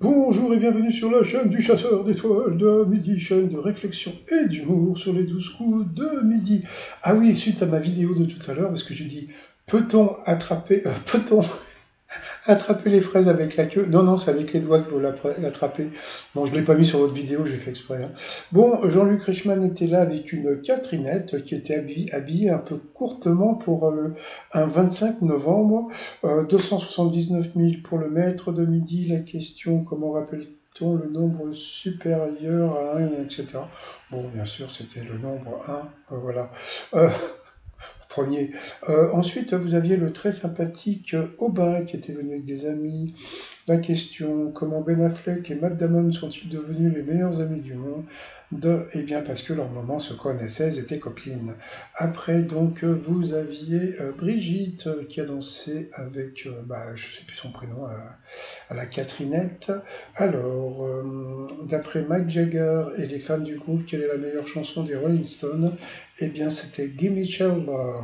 Bonjour et bienvenue sur la chaîne du chasseur d'étoiles de midi, chaîne de réflexion et d'humour sur les 12 coups de midi. Ah oui, suite à ma vidéo de tout à l'heure, parce que j'ai dit, peut-on attraper les fraises avec la queue? Non, non, c'est avec les doigts qu'il faut l'attraper. Bon, je ne l'ai pas mis sur votre vidéo, j'ai fait exprès, hein. Bon, Jean-Luc Reichmann était là avec une Catherinette qui était habillée un peu courtement pour un 25 novembre. 279 000 pour le maître de midi. La question, comment rappelle-t-on le nombre supérieur à 1, etc. Bon, bien sûr, c'était le nombre 1, voilà. Euh, Premier. Ensuite, vous aviez le très sympathique Aubin qui était venu avec des amis. La question, comment Ben Affleck et Matt Damon sont-ils devenus les meilleurs amis du monde? Eh bien, parce que leur maman se connaissait, elles étaient copines. Après, donc, vous aviez Brigitte qui a dansé avec, je sais plus son prénom, à la Catherinette. Alors, d'après Mike Jagger et les fans du groupe, quelle est la meilleure chanson des Rolling Stones? Eh bien, c'était Gimme Shelter.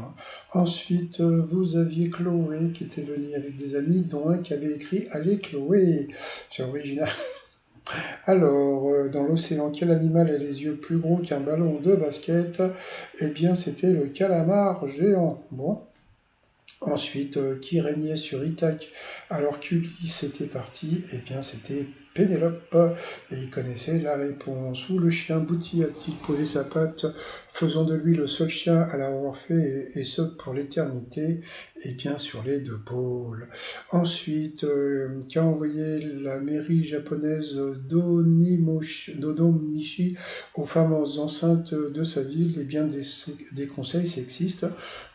Ensuite, vous aviez Chloé qui était venue avec des amis, dont un qui avait écrit Allez Chloé. C'est original. Alors, dans l'océan, quel animal a les yeux plus gros qu'un ballon de basket? Eh bien, c'était le calamar géant. Bon. Ensuite, qui régnait sur Ithaque alors qu'Ulysse était parti? Eh bien, c'était Pénélope, et il connaissait la réponse. Où le chien Bouti a-t-il posé sa patte, faisant de lui le seul chien à l'avoir fait, et ce pour l'éternité? Eh bien, sur les deux pôles. Ensuite, qui a envoyé la mairie japonaise d'Onomichi aux femmes enceintes de sa ville? Eh bien, des conseils sexistes.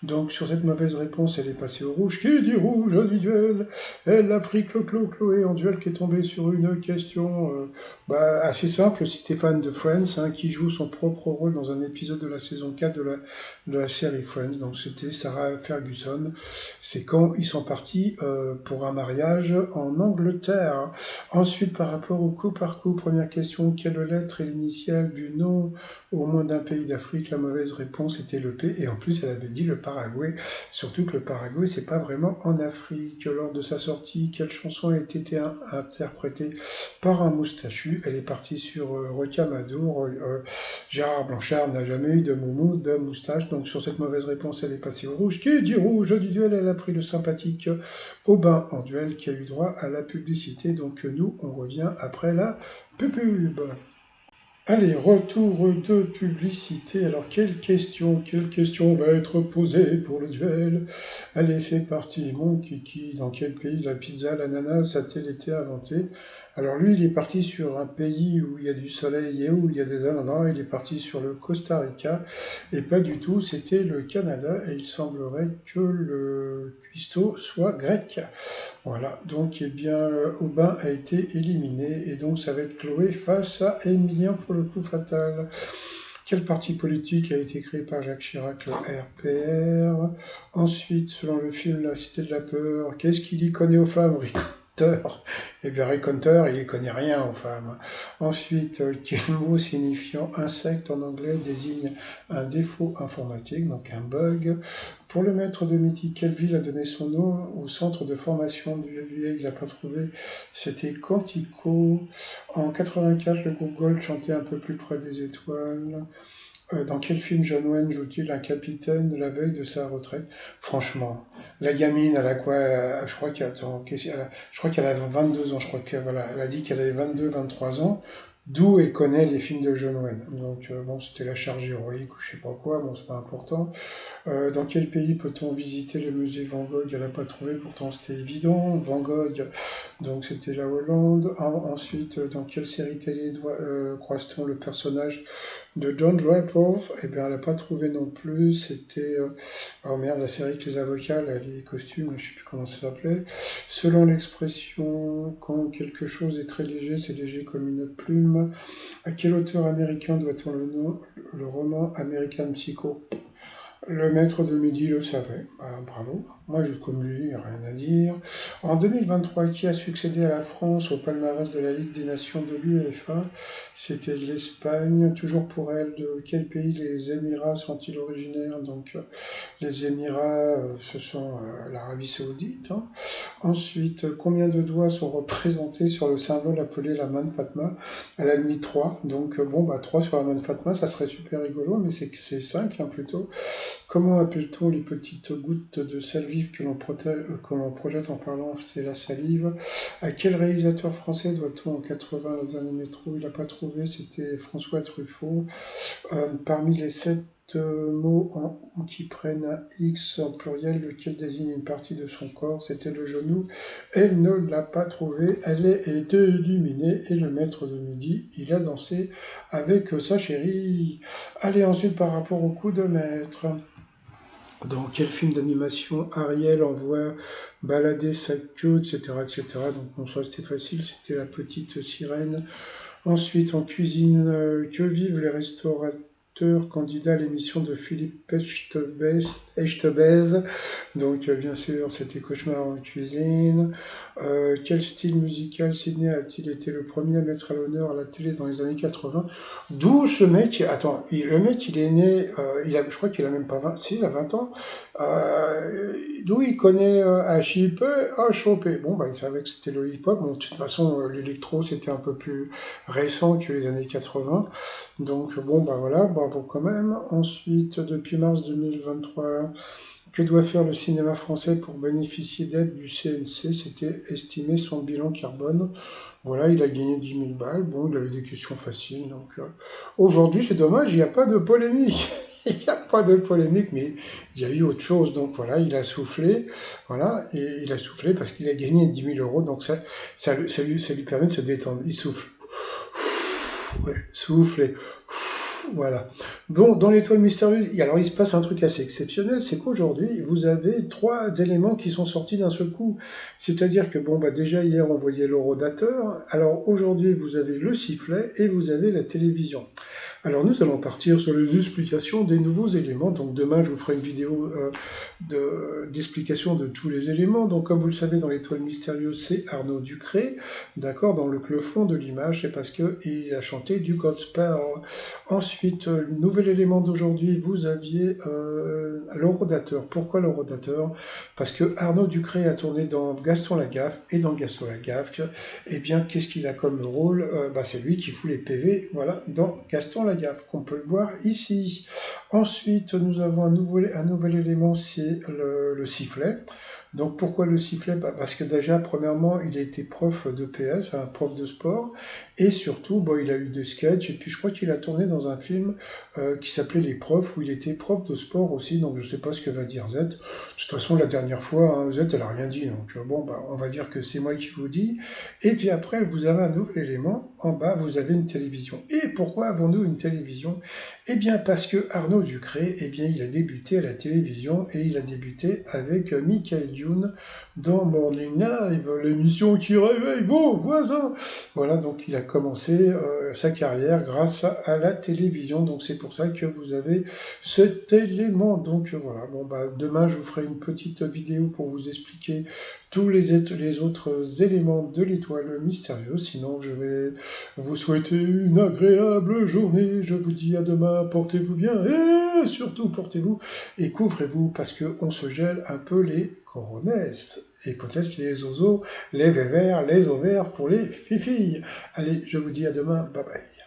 Donc sur cette mauvaise réponse, elle est passée au rouge. Qui dit rouge a dit duel. Elle a pris Chloé en duel qui est tombée sur une question assez simple. Si t'es fan de Friends, hein, qui joue son propre rôle dans un épisode de la saison 4 de la série Friends. Donc c'était Sarah Ferguson. C'est quand ils sont partis pour un mariage en Angleterre. Ensuite, par rapport au coup par coup, première question, quelle lettre est l'initiale du nom au moins d'un pays d'Afrique? La mauvaise réponse était le P, et en plus elle avait dit le Paraguay, surtout que le Paraguay c'est pas vraiment en Afrique. Lors de sa sortie, quelle chanson a été interprétée par un moustachu? Elle est partie sur Rocamadour. Gérard Blanchard n'a jamais eu de moumou, de moustache, donc sur cette mauvaise réponse elle est passée au rouge. Qui dit rouge du duel? Elle a pris le sympathique Aubin en duel qui a eu droit à la publicité, donc nous on revient après la pub. Allez, retour de publicité. Alors, quelle question va être posée pour le duel? Allez, c'est parti. Mon kiki, dans quel pays la pizza à l'ananas a-t-elle été inventée? Alors, lui, il est parti sur un pays où il y a du soleil et où il y a des ananas. Il est parti sur le Costa Rica. Et pas du tout, c'était le Canada. Et il semblerait que le cuistot soit grec. Voilà, donc eh bien, Aubin a été éliminé, et donc ça va être Chloé face à Emilien pour le coup fatal. Quel parti politique a été créé par Jacques Chirac? Le RPR. Ensuite, selon le film La Cité de la Peur, qu'est-ce qu'il y connaît aux femmes? Rick Hunter. Eh bien, Rick Hunter, il y connaît rien aux femmes. Ensuite, quel mot signifiant insecte en anglais désigne un défaut informatique, donc un bug? Pour le maître de midi, quelle ville a donné son nom au centre de formation du FBA? Il n'a pas trouvé. C'était Quantico. En 84, le groupe Gold chantait Un peu plus près des étoiles. Dans quel film John Wayne joue-t-il un capitaine la veille de sa retraite? Franchement, la gamine, elle a quoi? Je crois je crois qu'elle a 22 ans. Je crois qu'elle voilà, elle a dit qu'elle avait 22, 23 ans. D'où elle connaît les films de John Wayne. Donc bon, c'était la charge héroïque ou je sais pas quoi. Bon, c'est pas important. Dans quel pays peut-on visiter le musée Van Gogh? Elle n'a pas trouvé, pourtant c'était évident. Van Gogh, donc c'était la Hollande. Ensuite, dans quelle série télé croise-t-on le personnage de John Draper? Eh bien, elle n'a pas trouvé non plus. C'était, oh merde, la série avec les avocats, là, les costumes, je ne sais plus comment ça s'appelait. Selon l'expression, quand quelque chose est très léger, c'est léger comme une plume. À quel auteur américain doit-on le nom, le roman American Psycho? Le maître de midi le savait, bah, bravo. Moi, comme lui, rien à dire. En 2023, qui a succédé à la France au palmarès de la Ligue des Nations de l'UEFA? C'était l'Espagne. Toujours pour elle, de quel pays les Émirats sont-ils originaires? Donc, les Émirats, ce sont l'Arabie Saoudite, hein. Ensuite, combien de doigts sont représentés sur le symbole appelé la main de Fatma? Elle a mis 3, donc bon, bah 3 sur la main de Fatma, ça serait super rigolo, mais c'est 5 hein, plutôt. Comment appelle-t-on les petites gouttes de sel vif que l'on projette en parlant? C'est la salive. À quel réalisateur français doit-on en 80 le dernier métro? Il n'a pas trouvé, c'était François Truffaut. Parmi les 7 mots en ou qui prennent un X en pluriel, lequel désigne une partie de son corps, c'était le genou. Elle ne l'a pas trouvé, elle a été éliminée et le maître de midi, il a dansé avec sa chérie. Allez, ensuite par rapport au coup de maître. Dans quel film d'animation Ariel envoie balader sa queue, etc., etc. Donc bon, ça c'était facile, c'était la petite sirène. Ensuite, en cuisine, que vivent les restaurateurs candidats à l'émission de Philippe Echtebez. Donc, bien sûr, c'était Cauchemar en cuisine. Quel style musical Sydney a-t-il été le premier à mettre à l'honneur à la télé dans les années 80? D'où ce mec, attends, le mec, il est né, je crois qu'il a même pas 20, si, il a 20 ans. D'où il connaît HIP, HOP. Bon, bah, il savait que c'était le hip-hop. Bon, de toute façon, l'électro, c'était un peu plus récent que les années 80. Donc bon, bah voilà, bravo quand même. Ensuite, depuis mars 2023, que doit faire le cinéma français pour bénéficier d'aide du CNC? C'était estimer son bilan carbone. Voilà, il a gagné 10 000 balles. Bon, il avait des questions faciles. Donc aujourd'hui, c'est dommage, il n'y a pas de polémique. Il n'y a pas de polémique, mais il y a eu autre chose. Donc voilà, il a soufflé. Voilà, et il a soufflé parce qu'il a gagné 10 000 euros. Donc ça lui permet de se détendre. Il souffle. Ouais, souffle. Voilà. Bon, dans l'étoile mystérieuse, alors il se passe un truc assez exceptionnel, c'est qu'aujourd'hui, vous avez 3 éléments qui sont sortis d'un seul coup. C'est-à-dire que, bon, bah déjà hier, on voyait l'horodateur, alors aujourd'hui, vous avez le sifflet et vous avez la télévision. Alors nous allons partir sur les explications des nouveaux éléments. Donc demain, je vous ferai une vidéo d'explication de tous les éléments. Donc comme vous le savez, dans l'étoile mystérieuse, c'est Arnaud Ducré. D'accord, dans le fond de l'image, c'est parce qu'il a chanté du gospel. Ensuite, nouvel élément d'aujourd'hui, vous aviez l'horodateur. Pourquoi l'horodateur? Parce que Arnaud Ducré a tourné dans Gaston Lagaffe, et dans Gaston Lagaffe, eh bien, qu'est-ce qu'il a comme rôle? C'est lui qui fout les PV, voilà, dans Gaston Lagaffe, qu'on peut le voir ici. Ensuite, nous avons un nouvel élément, c'est le sifflet. Donc pourquoi le sifflet? Parce que déjà, premièrement, il a été prof de PS, un prof de sport, et surtout, il a eu des sketchs, et puis je crois qu'il a tourné dans un film qui s'appelait Les Profs, où il était prof de sport aussi, donc je sais pas ce que va dire Z. De toute façon, la dernière fois, hein, Z, elle a rien dit, donc on va dire que c'est moi qui vous dis. Et puis après, vous avez un nouvel élément, en bas, vous avez une télévision. Et pourquoi avons-nous une télévision? Eh bien, parce que Arnaud Ducré, eh bien, il a débuté à la télévision, et il a débuté avec Michael Youn dans Morning Live, l'émission qui réveille vos voisins. Voilà, donc il a commencé sa carrière grâce à la télévision, donc c'est pour ça que vous avez cet élément. Donc voilà, demain je vous ferai une petite vidéo pour vous expliquer tous les autres éléments de l'étoile mystérieuse. Sinon, je vais vous souhaiter une agréable journée. Je vous dis à demain, portez-vous bien et surtout portez-vous et couvrez-vous parce qu'on se gèle un peu les coronesses et peut-être les oiseaux, les vévères, les ovaires pour les filles. Allez, je vous dis à demain, bye bye.